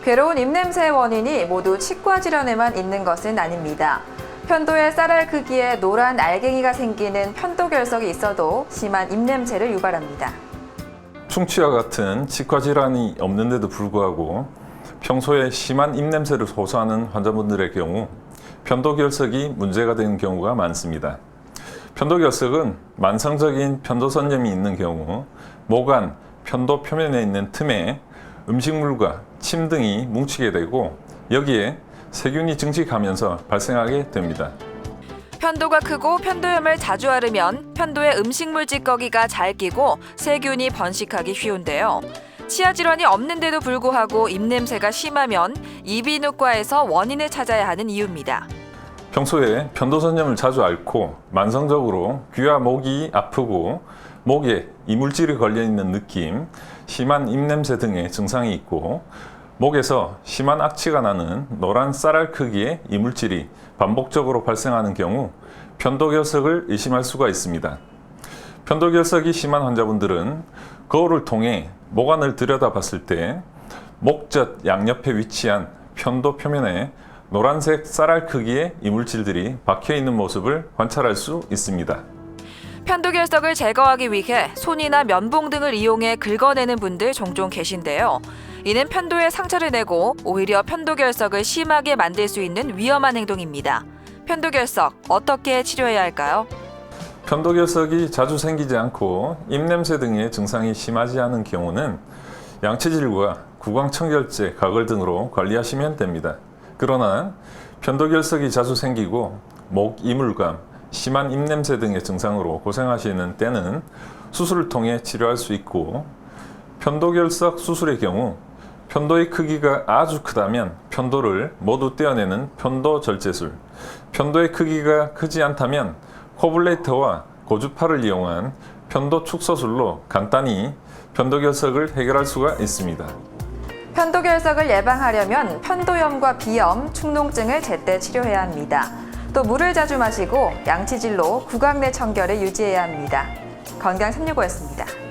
괴로운 입냄새의 원인이 모두 치과 질환에만 있는 것은 아닙니다. 편도의 쌀알 크기에 노란 알갱이가 생기는 편도결석이 있어도 심한 입냄새를 유발합니다. 충치와 같은 치과 질환이 없는데도 불구하고 평소에 심한 입냄새를 호소하는 환자분들의 경우 편도결석이 문제가 되는 경우가 많습니다. 편도결석은 만성적인 편도선염이 있는 경우 목 안, 편도 표면에 있는 틈에 음식물과 침 등이 뭉치게 되고 여기에 세균이 증식하면서 발생하게 됩니다. 편도가 크고 편도염을 자주 앓으면 편도에 음식물 찌꺼기가 잘 끼고 세균이 번식하기 쉬운데요. 치아 질환이 없는데도 불구하고 입냄새가 심하면 이비인후과에서 원인을 찾아야 하는 이유입니다. 평소에 편도선염을 자주 앓고 만성적으로 귀와 목이 아프고 목에 이물질이 걸려있는 느낌, 심한 입냄새 등의 증상이 있고 목에서 심한 악취가 나는 노란 쌀알 크기의 이물질이 반복적으로 발생하는 경우 편도결석을 의심할 수가 있습니다. 편도결석이 심한 환자분들은 거울을 통해 목안을 들여다봤을 때 목젖 양옆에 위치한 편도 표면에 노란색 쌀알 크기의 이물질들이 박혀있는 모습을 관찰할 수 있습니다. 편도결석을 제거하기 위해 손이나 면봉 등을 이용해 긁어내는 분들 종종 계신데요. 이는 편도에 상처를 내고 오히려 편도결석을 심하게 만들 수 있는 위험한 행동입니다. 편도결석 어떻게 치료해야 할까요? 편도결석이 자주 생기지 않고 입냄새 등의 증상이 심하지 않은 경우는 양치질과 구강청결제, 가글 등으로 관리하시면 됩니다. 그러나 편도결석이 자주 생기고 목 이물감, 심한 입냄새 등의 증상으로 고생하시는 때는 수술을 통해 치료할 수 있고 편도결석 수술의 경우 편도의 크기가 아주 크다면 편도를 모두 떼어내는 편도절제술, 편도의 크기가 크지 않다면 코블레이터와 고주파를 이용한 편도 축소술로 간단히 편도결석을 해결할 수가 있습니다. 편도결석을 예방하려면 편도염과 비염, 축농증을 제때 치료해야 합니다. 또 물을 자주 마시고 양치질로 구강 내 청결을 유지해야 합니다. 건강365였습니다.